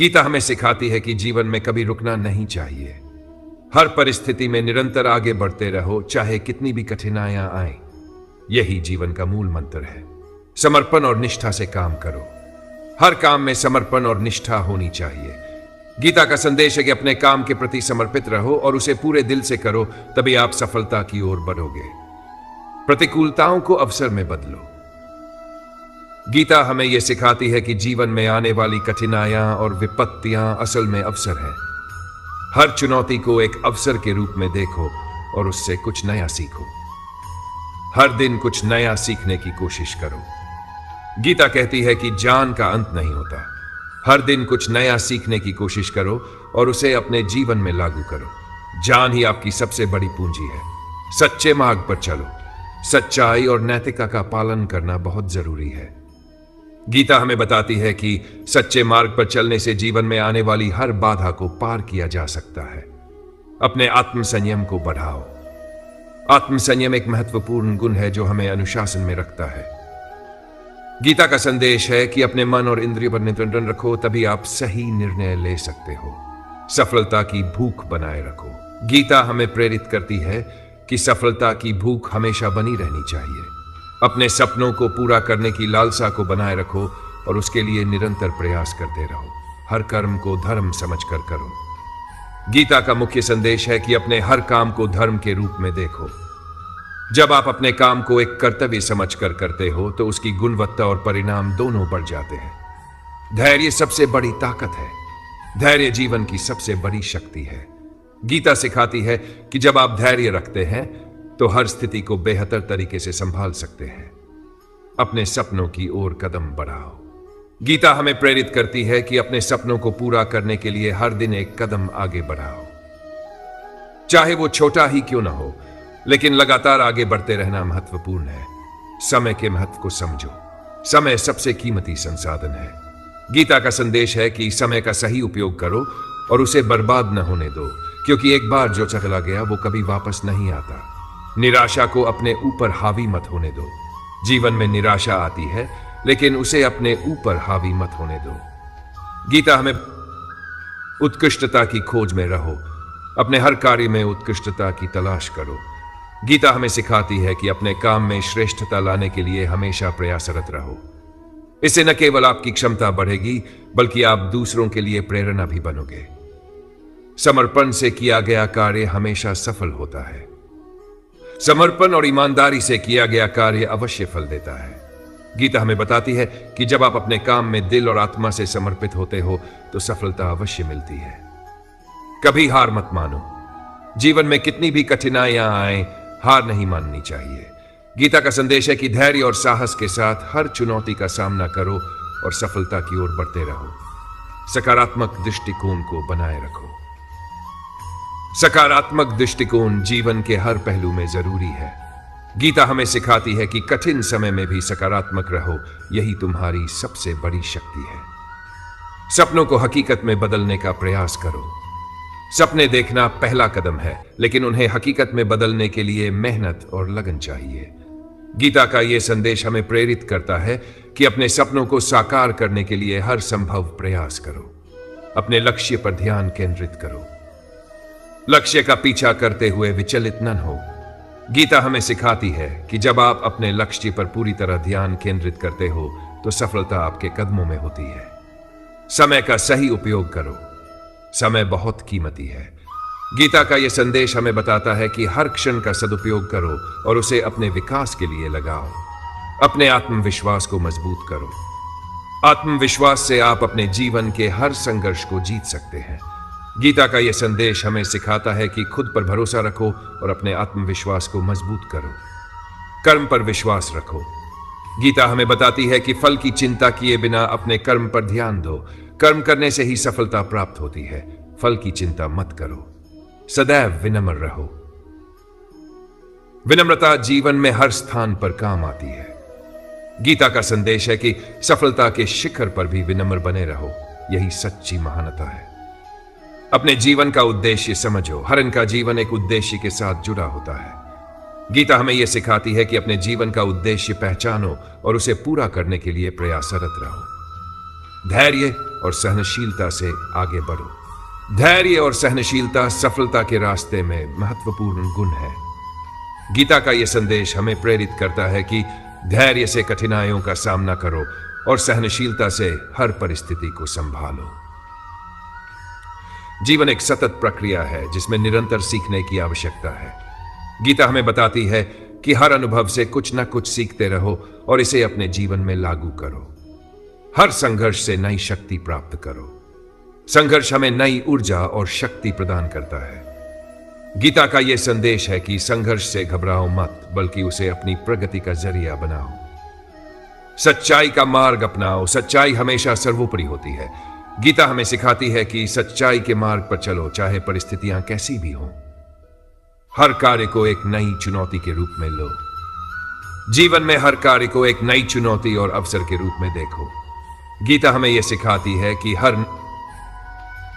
गीता हमें सिखाती है कि जीवन में कभी रुकना नहीं चाहिए। हर परिस्थिति में निरंतर आगे बढ़ते रहो, चाहे कितनी भी कठिनाइयां आए। यही जीवन का मूल मंत्र है। समर्पण और निष्ठा से काम करो। हर काम में समर्पण और निष्ठा होनी चाहिए। गीता का संदेश है कि अपने काम के प्रति समर्पित रहो और उसे पूरे दिल से करो, तभी आप सफलता की ओर बढ़ोगे। प्रतिकूलताओं को अवसर में बदलो। गीता हमें यह सिखाती है कि जीवन में आने वाली कठिनाइयां और विपत्तियां असल में अवसर है। हर चुनौती को एक अवसर के रूप में देखो और उससे कुछ नया सीखो। हर दिन कुछ नया सीखने की कोशिश करो। गीता कहती है कि जान का अंत नहीं होता। हर दिन कुछ नया सीखने की कोशिश करो और उसे अपने जीवन में लागू करो। जान ही आपकी सबसे बड़ी पूंजी है। सच्चे मार्ग पर चलो। सच्चाई और नैतिकता का पालन करना बहुत जरूरी है। गीता हमें बताती है कि सच्चे मार्ग पर चलने से जीवन में आने वाली हर बाधा को पार किया जा सकता है। अपने आत्म संयम को बढ़ाओ। आत्म संयम एक महत्वपूर्ण गुण है जो हमें अनुशासन में रखता है। गीता का संदेश है कि अपने मन और इंद्रिय पर नियंत्रण रखो, तभी आप सही निर्णय ले सकते हो। सफलता की भूख बनाए रखो। गीता हमें प्रेरित करती है कि सफलता की भूख हमेशा बनी रहनी चाहिए। अपने सपनों को पूरा करने की लालसा को बनाए रखो और उसके लिए निरंतर प्रयास करते रहो। हर कर्म को धर्म समझकर करो। गीता का मुख्य संदेश है कि अपने हर काम को धर्म के रूप में देखो। जब आप अपने काम को एक कर्तव्य समझकर करते हो तो उसकी गुणवत्ता और परिणाम दोनों बढ़ जाते हैं। धैर्य सबसे बड़ी ताकत है। धैर्य जीवन की सबसे बड़ी शक्ति है। गीता सिखाती है कि जब आप धैर्य रखते हैं तो हर स्थिति को बेहतर तरीके से संभाल सकते हैं। अपने सपनों की ओर कदम बढ़ाओ। गीता हमें प्रेरित करती है कि अपने सपनों को पूरा करने के लिए हर दिन एक कदम आगे बढ़ाओ। चाहे वो छोटा ही क्यों ना हो, लेकिन लगातार आगे बढ़ते रहना महत्वपूर्ण है। समय के महत्व को समझो। समय सबसे कीमती संसाधन है। गीता का संदेश है कि समय का सही उपयोग करो और उसे बर्बाद न होने दो, क्योंकि एक बार जो चला गया वो कभी वापस नहीं आता। निराशा को अपने ऊपर हावी मत होने दो। जीवन में निराशा आती है, लेकिन उसे अपने ऊपर हावी मत होने दो। गीता हमें उत्कृष्टता की खोज में रहो। अपने हर कार्य में उत्कृष्टता की तलाश करो। गीता हमें सिखाती है कि अपने काम में श्रेष्ठता लाने के लिए हमेशा प्रयासरत रहो। इससे न केवल आपकी क्षमता बढ़ेगी, बल्कि आप दूसरों के लिए प्रेरणा भी बनोगे। समर्पण से किया गया कार्य हमेशा सफल होता है। समर्पण और ईमानदारी से किया गया कार्य अवश्य फल देता है। गीता हमें बताती है कि जब आप अपने काम में दिल और आत्मा से समर्पित होते हो तो सफलता अवश्य मिलती है। कभी हार मत मानो। जीवन में कितनी भी कठिनाइयां आए, हार नहीं माननी चाहिए। गीता का संदेश है कि धैर्य और साहस के साथ हर चुनौती का सामना करो और सफलता की ओर बढ़ते रहो। सकारात्मक दृष्टिकोण को बनाए रखो। सकारात्मक दृष्टिकोण जीवन के हर पहलू में जरूरी है। गीता हमें सिखाती है कि कठिन समय में भी सकारात्मक रहो। यही तुम्हारी सबसे बड़ी शक्ति है। सपनों को हकीकत में बदलने का प्रयास करो। सपने देखना पहला कदम है, लेकिन उन्हें हकीकत में बदलने के लिए मेहनत और लगन चाहिए। गीता का यह संदेश हमें प्रेरित करता है कि अपने सपनों को साकार करने के लिए हर संभव प्रयास करो। अपने लक्ष्य पर ध्यान केंद्रित करो। लक्ष्य का पीछा करते हुए विचलित न हो। गीता हमें सिखाती है कि जब आप अपने लक्ष्य पर पूरी तरह ध्यान केंद्रित करते हो तो सफलता आपके कदमों में होती है। समय का सही उपयोग करो। समय बहुत कीमती है। गीता का यह संदेश हमें बताता है कि हर क्षण का सदुपयोग करो और उसे अपने विकास के लिए लगाओ। अपने आत्मविश्वास को मजबूत करो। आत्मविश्वास से आप अपने जीवन के हर संघर्ष को जीत सकते हैं। गीता का यह संदेश हमें सिखाता है कि खुद पर भरोसा रखो और अपने आत्मविश्वास को मजबूत करो। कर्म पर विश्वास रखो। गीता हमें बताती है कि फल की चिंता किए बिना अपने कर्म पर ध्यान दो। कर्म करने से ही सफलता प्राप्त होती है। फल की चिंता मत करो। सदैव विनम्र रहो। विनम्रता जीवन में हर स्थान पर काम आती है। गीता का संदेश है कि सफलता के शिखर पर भी विनम्र बने रहो। यही सच्ची महानता है। अपने जीवन का उद्देश्य समझो। हर इनका जीवन एक उद्देश्य के साथ जुड़ा होता है। गीता हमें यह सिखाती है कि अपने जीवन का उद्देश्य पहचानो और उसे पूरा करने के लिए प्रयासरत रहो। धैर्य और सहनशीलता से आगे बढ़ो। धैर्य और सहनशीलता सफलता के रास्ते में महत्वपूर्ण गुण है। गीता का यह संदेश हमें प्रेरित करता है कि धैर्य से कठिनाइयों का सामना करो और सहनशीलता से हर परिस्थिति को संभालो। जीवन एक सतत प्रक्रिया है जिसमें निरंतर सीखने की आवश्यकता है। गीता हमें बताती है कि हर अनुभव से कुछ ना कुछ सीखते रहो और इसे अपने जीवन में लागू करो। हर संघर्ष से नई शक्ति प्राप्त करो। संघर्ष हमें नई ऊर्जा और शक्ति प्रदान करता है। गीता का यह संदेश है कि संघर्ष से घबराओ मत, बल्कि उसे अपनी प्रगति का जरिया बनाओ। सच्चाई का मार्ग अपनाओ। सच्चाई हमेशा सर्वोपरि होती है। गीता हमें सिखाती है कि सच्चाई के मार्ग पर चलो, चाहे परिस्थितियां कैसी भी हों। हर कार्य को एक नई चुनौती के रूप में लो। जीवन में हर कार्य को एक नई चुनौती और अवसर के रूप में देखो। गीता हमें यह सिखाती है कि हर